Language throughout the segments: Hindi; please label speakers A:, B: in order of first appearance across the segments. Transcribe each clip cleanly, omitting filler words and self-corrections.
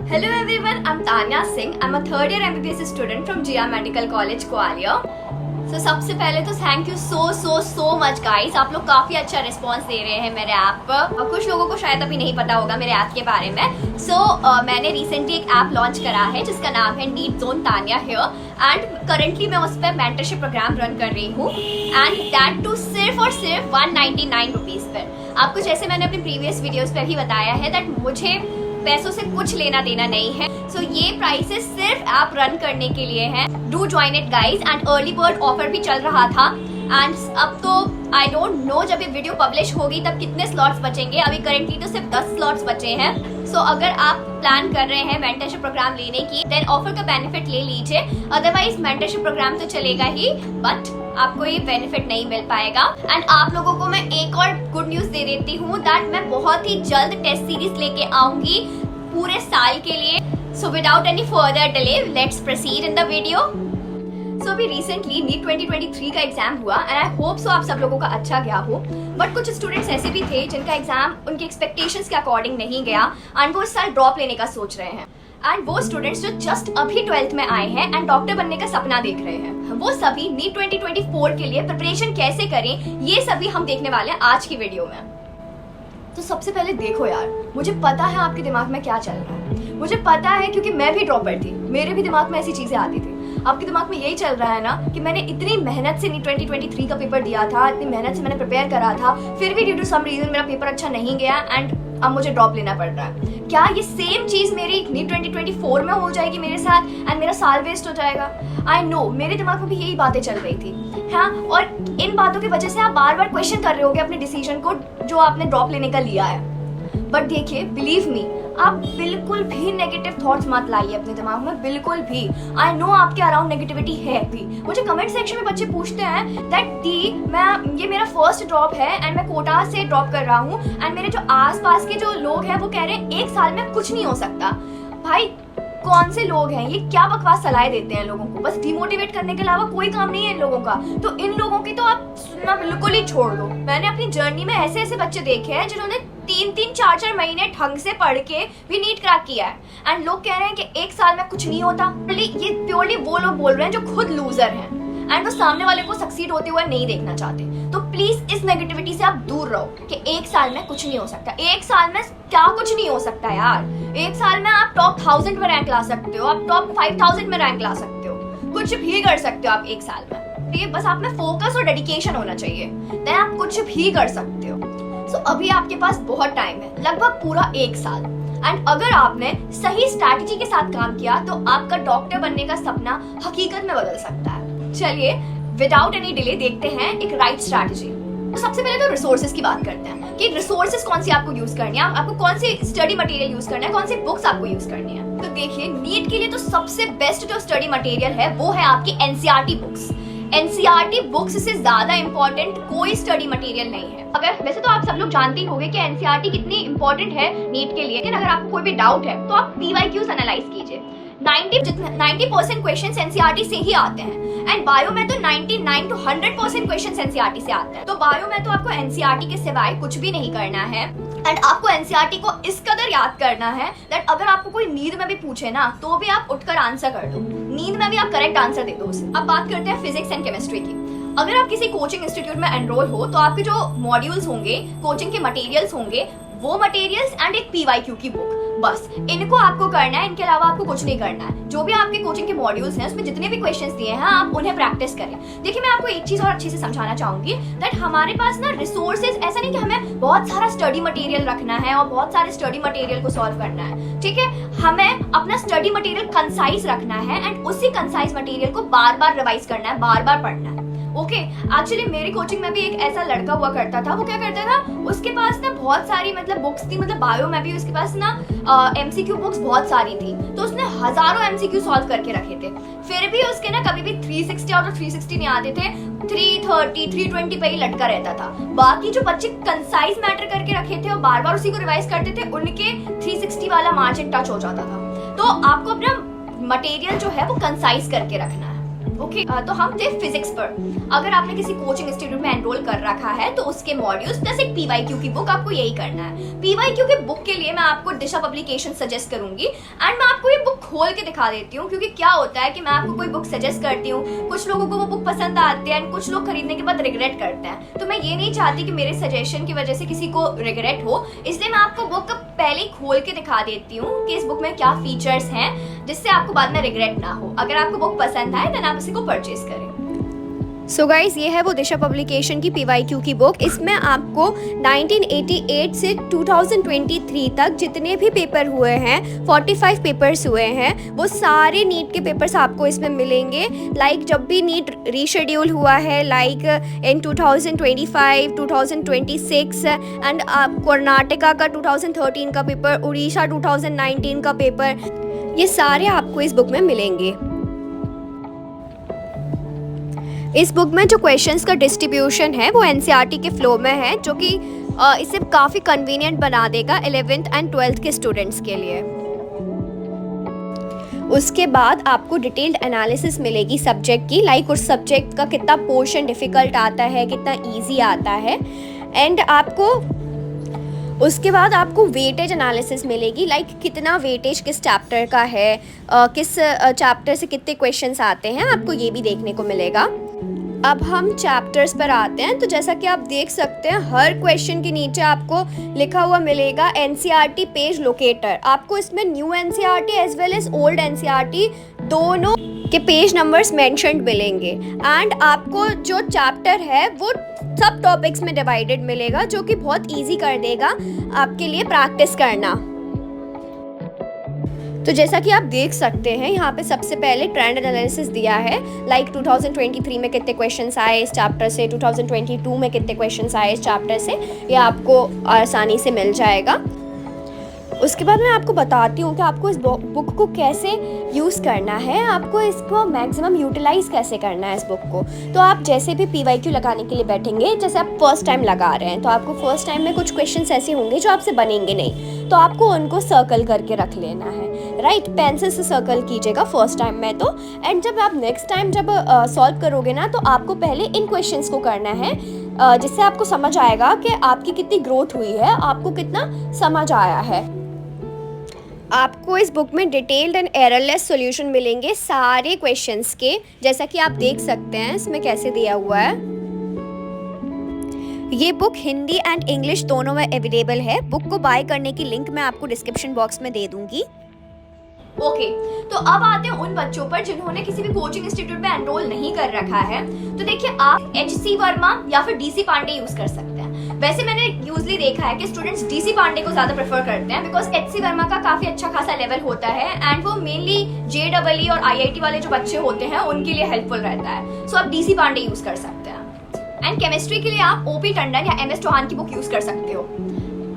A: Hello everyone, I'm Tanya Singh. I'm a third year MBBS student from GR Medical College, Gwalior. So सबसे पहले तो thank you so much guys. आप लोग काफी अच्छा रिस्पांस दे रहे हैं मेरे ऐप पर और कुछ लोगों को शायद अभी नहीं पता होगा मेरे ऐप के बारे में। मैंने रिसेंटली एक ऐप लॉन्च करा है जिसका नाम है NEET zone Tanya here and currently मैं उस पर मेंटरशिप प्रोग्राम रन कर रही हूँ एंड दैट टू सिर्फ और सिर्फ 199 रुपीज पर। आपको जैसे मैंने अपने प्रीवियस वीडियोस पर भी बताया है दैट मुझे पैसों से कुछ लेना देना नहीं है। सो ये प्राइसेस सिर्फ ऐप रन करने के लिए हैं। Do join it guys and early bird offer भी चल रहा था एंड अब तो आई डोंट नो जब ये वीडियो पब्लिश होगी तब कितने स्लॉट्स बचेंगे। अभी करेंटली तो सिर्फ 10 स्लॉट्स बचे हैं। सो अगर आप प्लान कर रहे हैं मेंटरशिप प्रोग्राम लेने की देन ऑफर का बेनिफिट ले लीजिए, अदरवाइज मेंटरशिप प्रोग्राम तो चलेगा ही बट आपको ये बेनिफिट नहीं मिल पाएगा। एंड आप लोगों को मैं एक और गुड न्यूज दे देती हूँ दैट मैं बहुत ही जल्द टेस्ट सीरीज लेके आऊंगी पूरे साल के लिए। So without any further delay let's proceed in the video. So अभी रिसेंटली नीट 2023 का एग्जाम हुआ एंड आई होप सो आप सब लोगों का अच्छा गया हो, बट कुछ स्टूडेंट्स ऐसे भी थे जिनका एग्जाम उनके एक्सपेक्टेशंस के अकॉर्डिंग नहीं गया एंड वो इस साल ड्रॉप लेने का सोच रहे हैं। एंड वो स्टूडेंट्स जो जस्ट अभी 12th में आए हैं एंड डॉक्टर बनने का सपना देख रहे हैं, वो सभी नीट 2024 के लिए प्रिपरेशन कैसे करें ये सभी हम देखने वाले हैं आज की वीडियो में। तो सबसे पहले देखो यार, मुझे पता है आपके दिमाग में क्या चल रहा है, मुझे पता है क्योंकि मैं भी ड्रॉपर थी, मेरे भी दिमाग में ऐसी चीजें आती थी। आपके दिमाग में यही चल रहा है ना कि मैंने इतनी मेहनत से नीट 2023 का पेपर दिया था, इतनी मेहनत से मैंने प्रिपेयर करा था, फिर भी ड्यू टू सम रीजन मेरा पेपर अच्छा नहीं गया एंड अब मुझे ड्रॉप लेना पड़ रहा है। क्या ये सेम चीज मेरी नीट 2024 में हो जाएगी मेरे साथ एंड मेरा साल वेस्ट हो जाएगा? आई नो मेरे दिमाग में भी यही बातें चल रही थी, हाँ। और इन बातों की वजह से आप बार बार क्वेश्चन कर रहे होगे अपने डिसीजन को जो आपने ड्रॉप लेने का लिया है। बट देखिए, बिलीव मी, आप बिल्कुल भी नेगेटिव थॉट्स मत लाइए अपने दिमाग में, बिल्कुल भी। आई नो आपके अराउंड नेगेटिविटी है भी। मुझे कमेंट सेक्शन में बच्चे पूछते हैं दैट दी ये मेरा फर्स्ट ड्रॉप है एंड मैं कोटा से ड्रॉप कर रहा हूँ एंड मेरे जो आसपास के जो लोग हैं वो कह रहे हैं एक साल में कुछ नहीं हो सकता। भाई कौन से लोग हैं ये, क्या बकवास सलाह देते हैं लोगों को, बस डिमोटिवेट करने के अलावा कोई काम नहीं है इन लोगों का। तो इन लोगों की तो आप सुनना बिल्कुल ही छोड़ दो। मैंने अपनी जर्नी में ऐसे ऐसे बच्चे देखे हैं जिन्होंने 3-3, 4-4 महीने ढंग से पढ़ के भी नीट क्रैक किया है एंड लोग कह रहे हैं कि एक साल में कुछ नहीं होता। ये प्योरली वो लोग बोल रहे हैं जो खुद लूजर हैं एंड वो सामने वाले को सक्सीड होते हुए नहीं देखना चाहते। तो प्लीज इस नेगेटिविटी से आप दूर रहो कि एक साल में कुछ नहीं हो सकता। एक साल में क्या कुछ नहीं हो सकता यार? एक साल में आप टॉप 1000 में रैंक ला सकते हो, आप टॉप 5000 में रैंक ला सकते हो, कुछ भी कर सकते हो आप एक साल में। ये बस आप में फोकस और डेडिकेशन होना चाहिए, देन आप कुछ भी कर सकते हो। सो अभी आपके पास बहुत टाइम है, लगभग पूरा 1 साल। एंड अगर आपने सही स्ट्रैटेजी के साथ काम किया तो आपका डॉक्टर बनने का सपना हकीकत में बदल सकता है। चलिए विदाउट एनी डिले देखते हैं एक राइट स्ट्रैटेजी। तो सबसे पहले तो रिसोर्सेज की बात करते हैं कि रिसोर्सेज कौन सी आपको यूज करनी है, आपको कौन सी स्टडी मटेरियल यूज करना है, कौन सी बुक्स आपको यूज करनी है। तो देखिए, नीट के लिए तो सबसे बेस्ट जो स्टडी मटेरियल है वो है आपकी एनसीईआरटी बुक्स। एनसीईआरटी बुक्स से ज्यादा इंपॉर्टेंट कोई स्टडी मटेरियल नहीं है। अगर वैसे तो आप सब लोग जानते ही होंगे कि एनसीईआरटी कितनी इंपॉर्टेंट है नीट के लिए, लेकिन अगर आपको कोई भी डाउट है तो आप पीवाईक्यूज एनालाइज कीजिए। 90% क्वेश्चंस एनसीईआरटी से ही आते हैं एंड बायो में तो 99 to 100% क्वेश्चंस एनसीईआरटी से आते हैं। तो बायो में तो आपको एनसीईआरटी के सिवाय कुछ भी नहीं करना है एंड आपको एनसीईआरटी को इस कदर याद करना है दैट अगर आपको कोई नींद में भी पूछे ना तो भी आप उठकर आंसर कर दो, नींद में भी आप करेक्ट आंसर दे दो उसे। अब बात करते हैं फिजिक्स एंड केमिस्ट्री की। अगर आप किसी कोचिंग इंस्टीट्यूट में एनरोल हो तो आपके जो मॉड्यूल्स होंगे, कोचिंग के मटेरियल्स होंगे, वो मटेरियल्स एंड एक पीवाईक्यू की बुक, बस इनको आपको करना है। इनके अलावा आपको कुछ नहीं करना है। जो भी आपके कोचिंग के मॉड्यूल्स हैं उसमें जितने भी क्वेश्चंस दिए हैं आप उन्हें प्रैक्टिस करें। देखिए, मैं आपको एक चीज और अच्छे से समझाना चाहूंगी दैट हमारे पास ना रिसोर्सेज, ऐसा नहीं कि हमें बहुत सारा स्टडी मटेरियल रखना है और बहुत सारे स्टडी मटेरियल को सॉल्व करना है, ठीक है। हमें अपना स्टडी मटेरियल कंसाइज रखना है एंड उसी कंसाइज मटेरियल को बार बार रिवाइज करना है, बार बार पढ़ना है। ओके, एक्चुअली मेरी कोचिंग में भी एक ऐसा लड़का हुआ करता था। वो क्या करता था, उसके पास ना बहुत सारी बुक्स थी, बायो में भी उसके पास ना एमसीक्यू बुक्स बहुत सारी थी, तो उसने हजारों एमसीक्यू सॉल्व करके रखे थे। फिर भी उसके ना कभी भी 360 आउट ऑफ 360 नहीं आते थे, 330, 320 पे ही लटका रहता था। बाकी जो बच्चे कंसाइज मैटर करके रखे थे और बार बार उसी को रिवाइज करते थे, उनके 360 वाला मार्जिन टच हो जाता था। तो आपको अपना मटेरियल जो है वो कंसाइज करके रखना है। ओके तो हम थे फिजिक्स पर। अगर आपने किसी कोचिंग इंस्टीट्यूट में एनरोल कर रखा है तो उसके मॉड्यूल्स प्लस एक पीवाईक्यू की बुक आपको यही करना है। पीवाईक्यू की बुक के लिए मैं आपको दिशा पब्लिकेशन सजेस्ट करूंगी एंड मैं आपको ये बुक खोल के दिखा देती हूँ, क्योंकि क्या होता है कि मैं आपको कोई बुक सजेस्ट करती हूँ, कुछ लोगों को वो बुक पसंद आती है एंड कुछ लोग खरीदने के बाद रिग्रेट करते हैं। तो मैं ये नहीं चाहती कि मेरे सजेशन की वजह से किसी को रिग्रेट हो, इसलिए मैं आपको बुक पहले ही खोल के दिखा देती हूँ कि इस बुक में क्या फीचर्स हैं, जिससे आपको बाद में रिग्रेट ना हो। अगर आपको बुक पसंद आए देन आप इसी को परचेज करें। सो गाइज ये है वो दिशा पब्लिकेशन की पीवाईक्यू की बुक। इसमें आपको 1988 से 2023 तक जितने भी पेपर हुए हैं, 45 पेपर्स हुए हैं, वो सारे नीट के पेपर्स आपको इसमें मिलेंगे। लाइक जब भी नीट रीशेड्यूल हुआ है, लाइक इन 2025, 2026 एंड कर्नाटका का 2013 का पेपर, उड़ीसा 2019 का पेपर, ये सारे आपको इस बुक में मिलेंगे। इस बुक में जो क्वेश्चंस का डिस्ट्रीब्यूशन है वो एनसीईआरटी के फ्लो में है, जो कि इसे काफ़ी कन्वीनियंट बना देगा 11th एंड 12th के स्टूडेंट्स के लिए। उसके बाद आपको डिटेल्ड एनालिसिस मिलेगी सब्जेक्ट की, लाइक उस सब्जेक्ट का कितना पोर्शन डिफ़िकल्ट आता है, कितना ईजी आता है। एंड आपको उसके बाद आपको वेटेज एनालिसिस मिलेगी, लाइक कितना वेटेज किस चैप्टर का है, किस चैप्टर से कितने क्वेश्चंस आते हैं, आपको ये भी देखने को मिलेगा। अब हम चैप्टर्स पर आते हैं। तो जैसा कि आप देख सकते हैं, हर क्वेश्चन के नीचे आपको लिखा हुआ मिलेगा एनसीईआरटी पेज लोकेटर। आपको इसमें new NCERT as well as old NCERT दोनों के पेज नंबर्स मेंशन्ड मिलेंगे। एंड आपको जो चैप्टर है वो सब टॉपिक्स में डिवाइडेड मिलेगा, जो कि बहुत ईजी कर देगा आपके लिए प्रैक्टिस करना। तो जैसा कि आप देख सकते हैं, यहाँ पे सबसे पहले ट्रेंड एनालिसिस दिया है, लाइक 2023 में कितने क्वेश्चंस आए इस चैप्टर से, 2022 में कितने क्वेश्चंस आए इस चैप्टर से, ये आपको आसानी से मिल जाएगा। उसके बाद मैं आपको बताती हूँ कि आपको इस बुक को कैसे यूज़ करना है, आपको इसको मैक्सिमम यूटिलाइज़ कैसे करना है इस बुक को। तो आप जैसे भी पीवाईक्यू लगाने के लिए बैठेंगे, जैसे आप फर्स्ट टाइम लगा रहे हैं, तो आपको फर्स्ट टाइम में कुछ क्वेश्चंस ऐसे होंगे जो आपसे बनेंगे नहीं, तो आपको उनको सर्कल करके रख लेना है, राइट। पेंसिल से सर्कल कीजिएगा फर्स्ट टाइम में तो। एंड जब आप नेक्स्ट टाइम जब सॉल्व करोगे ना, तो आपको पहले इन क्वेश्चंस को करना है, जिससे आपको समझ आएगा कि आपकी कितनी ग्रोथ हुई है, आपको कितना समझ आया है। आपको इस बुक में डिटेल्ड एंड एररलेस सॉल्यूशन मिलेंगे सारे क्वेश्चंस के, जैसा कि आप देख सकते हैं इसमें कैसे दिया हुआ है। ये बुक हिंदी एंड इंग्लिश दोनों में अवेलेबल है। बुक को बाय करने की लिंक मैं आपको डिस्क्रिप्शन बॉक्स में दे दूंगी। ओके, तो अब आते हैं उन बच्चों पर जिन्होंने किसी भी कोचिंग इंस्टीट्यूट में एनरोल नहीं कर रखा है। तो देखिए, आप एचसी वर्मा या फिर डीसी पांडे यूज कर सकते हैं। वैसे मैंने यूजली देखा है कि स्टूडेंट्स डीसी पांडे को ज्यादा प्रेफर करते हैं, बिकॉज एचसी वर्मा का काफी अच्छा खासा लेवल होता है एंड वो मेनली जेईई और आईआईटी वाले जो बच्चे होते हैं उनके लिए हेल्पफुल रहता है। सो आप डीसी पांडे यूज कर सकते हैं। एंड केमिस्ट्री के लिए आप ओपी टंडन या एमएस चौहान की बुक यूज कर सकते हो,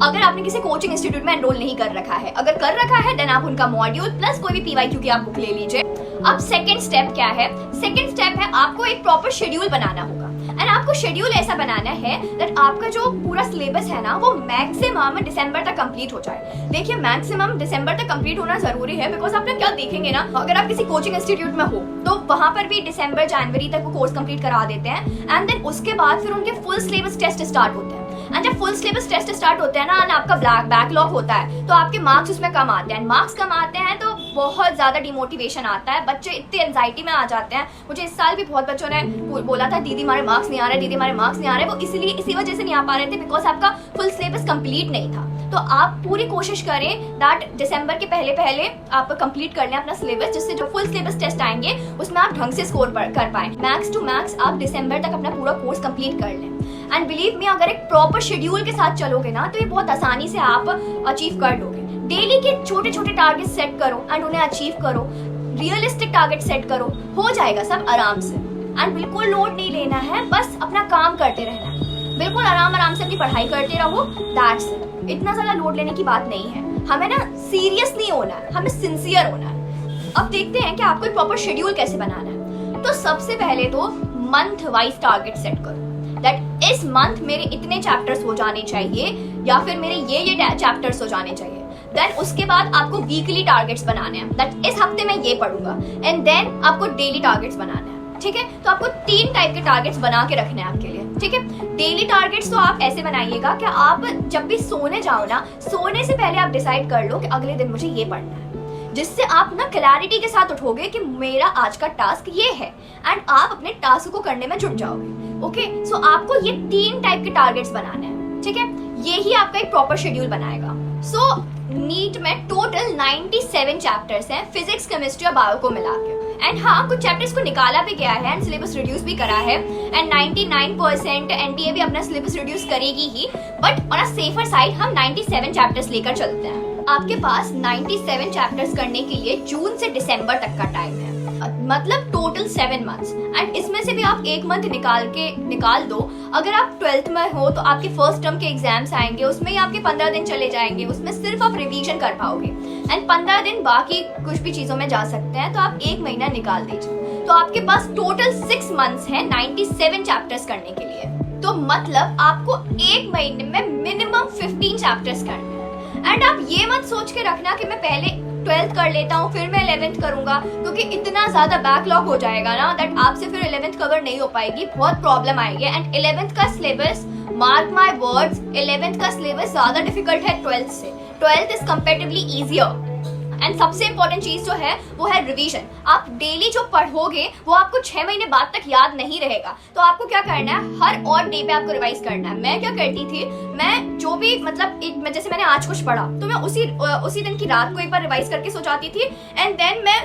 A: अगर आपने किसी कोचिंग इंस्टीट्यूट में एनरोल नहीं कर रखा है। अगर कर रखा है देन आप उनका मॉड्यूल प्लस कोई भी पीवाईक्यू की आप बुक ले लीजिए। अब सेकंड स्टेप क्या है? सेकंड स्टेप है आपको एक प्रॉपर शेड्यूल बनाना होगा। एंड आपको शेड्यूल ऐसा बनाना है दैट आपका जो पूरा सिलेबस है ना, वो मैक्सिमम दिसंबर तक कंप्लीट हो जाए। देखिए, मैक्सिमम दिसंबर तक कंप्लीट होना जरूरी है, बिकॉज आप क्या देखेंगे ना, अगर आप किसी कोचिंग इंस्टीट्यूट में हो तो वहां पर भी दिसंबर जनवरी तक वो कोर्स कंप्लीट करा देते हैं एंड देन उसके बाद फिर उनके फुल सिलेबस टेस्ट स्टार्ट होते हैं। एंड जब फुल सिलेबस टेस्ट स्टार्ट होते हैं ना, एंड आपका बैकलॉग होता है, तो आपके मार्क्स उसमें कम आते हैं। मार्क्स कम आते हैं तो बहुत ज्यादा डिमोटिवेशन आता है, बच्चे इतने एंजाइटी में आ जाते हैं। मुझे इस साल भी बहुत बच्चों ने बोला था, दीदी हमारे मार्क्स नहीं आ रहे, दीदी हमारे मार्क्स नहीं आ रहे। वो इसलिए इसी वजह से नहीं आ पा रहे थे, बिकॉज आपका फुल सिलेबस कंप्लीट नहीं था। तो आप पूरी कोशिश करें दैट दिसंबर के पहले आप कंप्लीट कर लें अपना सिलेबस, जिससे जो फुल सिलेबस टेस्ट आएंगे उसमें आप ढंग से स्कोर कर पाएं। मैक्स टू मैक्स आप दिसंबर तक अपना पूरा कोर्स कंप्लीट कर लें। एंड बिलीव मी, अगर एक प्रॉपर शेड्यूल के साथ चलोगे ना, तो ये बहुत आसानी से आप अचीव कर लोगे। डेली के छोटे छोटे टारगेट सेट करो एंड उन्हें अचीव करो। रियलिस्टिक टारगेट सेट करो, हो जाएगा सब आराम से। एंड बिल्कुल लोड नहीं लेना है, बस अपना काम करते रहना है। बिल्कुल आराम से अपनी पढ़ाई करते रहो, दैट्स इट। इतना ज्यादा लोड लेने की बात नहीं है। हमें ना सीरियस नहीं होना है, हमें सिंसियर होना है। अब देखते हैं कि आपको एक प्रॉपर शेड्यूल कैसे बनाना है। तो सबसे पहले तो मंथ वाइज टारगेट सेट करो, दैट इस मंथ मेरे इतने चैप्टर्स हो जाने चाहिए या फिर मेरे ये चैप्टर्स हो जाने चाहिए। देन उसके बाद आपको वीकली टारगेट्स बनाने हैं, दैट इस हफ्ते में ये पढ़ूंगा। एंड देन आपको डेली टारगेट्स बनाने हैं। ठीक है। तो आपको 3 टाइप के टारगेट्स बना के रखने हैं आपके लिए, ठीक है। डेली टारगेट्स तो आप ऐसे बनाइएगा कि आप जब भी सोने जाओ ना, सोने से पहले आप डिसाइड कर लो कि अगले दिन मुझे ये पढ़ना है, जिससे आप ना क्लैरिटी के साथ उठोगे कि मेरा आज का टास्क ये है, एंड आप अपने टास्क को करने में जुट जाओगे। ओके, सो आपको ये 3 टाइप के टारगेट्स बनाने हैं, ठीक है। यही आपका एक प्रॉपर शेड्यूल बनाएगा। सो नीट में टोटल 97 चैप्टर्स हैं, फिजिक्स, केमिस्ट्री और बायो को मिला के। एंड हाँ, कुछ चैप्टर्स को निकाला भी गया है एंड सिलेबस रिड्यूस भी करा है, एंड 99% एनटीए भी अपना सिलेबस रिड्यूस करेगी ही, but on a safer side हम 97 चैप्टर्स लेकर चलते हैं। आपके पास 97 चैप्टर्स करने के लिए जून से दिसंबर तक का टाइम है, मतलब टोटल 7 मंथ्स। एंड इसमें से भी आप 1 मंथ निकाल दो। अगर आप 12th में हो तो आपके फर्स्ट टर्म के एग्जाम्स आएंगे, उसमें ही आपके 15 दिन चले जाएंगे, उसमें सिर्फ आप रिवीजन कर पाओगे, एंड 15 दिन बाकी कुछ भी चीजों में जा सकते हैं, तो आप 1 महीना निकाल दीजिए। तो आपके पास टोटल 6 मंथ्स है 97 चैप्टर्स करने के लिए। तो मतलब आपको 1 महीने में मिनिमम 15 चैप्टर्स करने हैं। एंड आप ये मत सोच के रखना कि मैं पहले 12th कर लेता हूँ फिर मैं 11th करूंगा, क्योंकि इतना ज्यादा बैकलॉग हो जाएगा ना दैट आपसे फिर 11th कवर नहीं हो पाएगी, बहुत प्रॉब्लम आएगी। एंड 11th का syllabus, mark my words, 11th का सिलेबस ज्यादा डिफिकल्ट है 12th से। 12th is comparatively easier. And सबसे इंपॉर्टेंट चीज जो है वो है रिवीजन। आप डेली जो पढ़ोगे वो आपको 6 महीने बाद तक याद नहीं रहेगा, तो आपको क्या करना है, हर और डे पे आपको रिवाइज करना है। मैं क्या करती थी, मैं जो भी मतलब जैसे मैंने आज कुछ पढ़ा तो मैं उसी दिन की रात को एक बार रिवाइज करके सो जाती थी, एंड देन मैं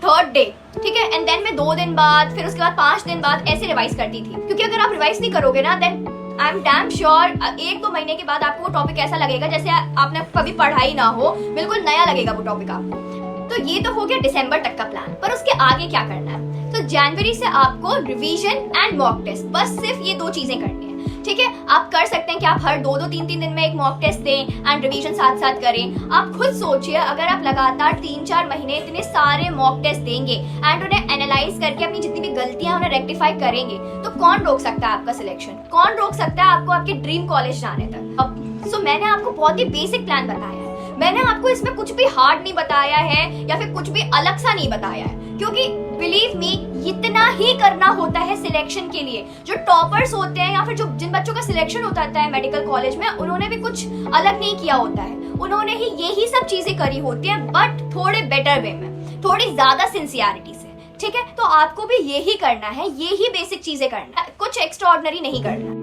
A: 3rd डे, ठीक है, एंड देन मैं 2 दिन बाद, फिर उसके बाद 5 दिन बाद ऐसे रिवाइज करती थी। क्योंकि अगर आप रिवाइज नहीं करोगे ना, then I am damn sure 1-2 महीने के बाद आपको वो टॉपिक ऐसा लगेगा जैसे आपने कभी पढ़ा ही ना हो, बिल्कुल नया लगेगा वो टॉपिक आपको। तो ये तो हो गया दिसंबर तक का प्लान, पर उसके आगे क्या करना है। तो जनवरी से आपको रिवीजन एंड मॉक टेस्ट, बस सिर्फ ये 2 चीजें करनी है, ठीक है। आप कर सकते हैं कि आप हर 2-2, 3-3 दिन में एक मॉक टेस्ट दें एंड रिवीजन साथ साथ करें। आप खुद सोचिए, अगर आप लगातार 3-4 महीने इतने सारे मॉक टेस्ट देंगे एंड उन्हें एनालाइज करके अपनी जितनी भी गलतियां उन्हें रेक्टिफाई करेंगे, तो कौन रोक सकता है आपका सिलेक्शन, कौन रोक सकता है आपको आपके ड्रीम कॉलेज जाने तक। सो मैंने आपको बहुत ही बेसिक प्लान बताया है, मैंने आपको इसमें कुछ भी हार्ड नहीं बताया है या फिर कुछ भी अलग सा नहीं बताया है, क्योंकि बिलीव मी इतना ही करना होता है सिलेक्शन के लिए। जो टॉपर्स होते हैं या फिर जो जिन बच्चों का सिलेक्शन होता है मेडिकल कॉलेज में, उन्होंने भी कुछ अलग नहीं किया होता है, उन्होंने ही यही सब चीजें करी होती हैं, बट थोड़े बेटर वे में, थोड़ी ज्यादा सिंसियरिटी से, ठीक है। तो आपको भी यही करना है, यही बेसिक चीजें करना है, कुछ एक्स्ट्रा ऑर्डिनरी नहीं करना।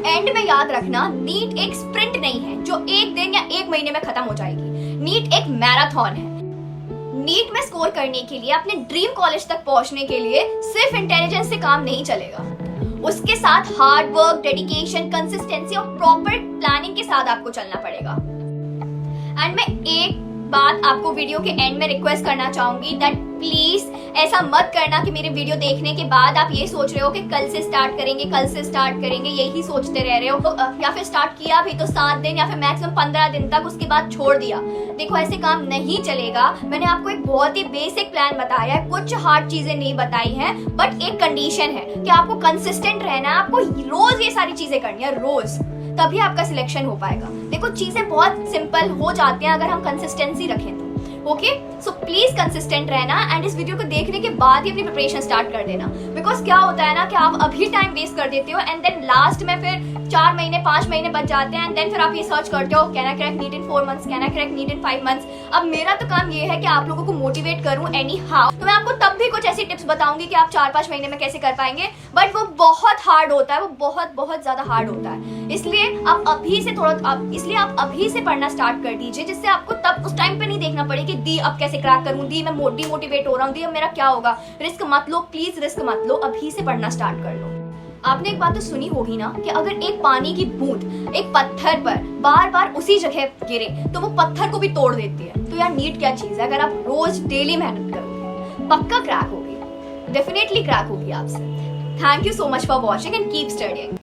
A: एंड में याद रखना, नीट एक स्प्रिंट नहीं है जो 1 दिन या 1 महीने में खत्म हो जाएगी। नीट एक मैराथन है। नीट में स्कोर करने के लिए, अपने ड्रीम कॉलेज तक पहुंचने के लिए सिर्फ इंटेलिजेंस से काम नहीं चलेगा, उसके साथ हार्ड वर्क, डेडिकेशन, कंसिस्टेंसी और प्रॉपर प्लानिंग के साथ आपको चलना पड़ेगा। एंड मैं एक बात आपको वीडियो के एंड में रिक्वेस्ट करना चाहूंगी दैट प्लीज ऐसा मत करना कि मेरे वीडियो देखने के बाद आप ये सोच रहे हो कि कल से स्टार्ट करेंगे, यही सोचते रह रहे हो, तो या फिर स्टार्ट किया भी तो 7 दिन या फिर मैक्सिमम 15 दिन तक, उसके बाद छोड़ दिया। देखो ऐसे काम नहीं चलेगा। मैंने आपको एक बहुत ही बेसिक प्लान बताया है, कुछ हार्ड चीजें नहीं बताई हैं, बट एक कंडीशन है कि आपको कंसिस्टेंट रहना है, आपको रोज ये सारी चीजें करनी है, रोज, तभी आपका सिलेक्शन हो पाएगा। देखो चीजें बहुत सिंपल हो जाती हैं अगर हम कंसिस्टेंसी रखें तो। ओके, सो प्लीज कंसिस्टेंट रहना एंड इस वीडियो को देखने के बाद ही अपनी प्रिपरेशन स्टार्ट कर देना। बिकॉज क्या होता है ना कि आप अभी टाइम वेस्ट कर देते हो एंड देन लास्ट में फिर 4 महीने 5 महीने बच जाते हैं एंड देन फिर आप ये सर्च करते हो can I crack NEET in 4 months, can I crack NEET in 5 months. अब मेरा तो काम ये है कि आप लोगों को मोटिवेट करूं एनी हाउ, तो मैं आपको तब भी कुछ ऐसी टिप्स बताऊंगी कि आप 4-5 महीने में कैसे कर पाएंगे, बट वो बहुत हार्ड होता है, वो बहुत ज्यादा हार्ड होता है। इसलिए आप अभी से पढ़ना स्टार्ट कर दीजिए, जिससे आपको तब उस टाइम पे नहीं देखना पड़े कि दी अब कैसे क्रैक करूं, दी मैं डिमोटिवेट हो रहा हूं, दी अब मेरा क्या होगा। रिस्क मत लो, प्लीज रिस्क मत लो, अभी से पढ़ना स्टार्ट कर लो। आपने एक बात तो सुनी होगी ना कि अगर एक पानी की बूंद एक पत्थर पर बार बार उसी जगह गिरे तो वो पत्थर को भी तोड़ देती है। तो यार नीट क्या चीज है, अगर आप रोज डेली मेहनत करोगे पक्का क्रैक होगी, डेफिनेटली क्रैक होगी आपसे। Thank you so much for watching and keep studying.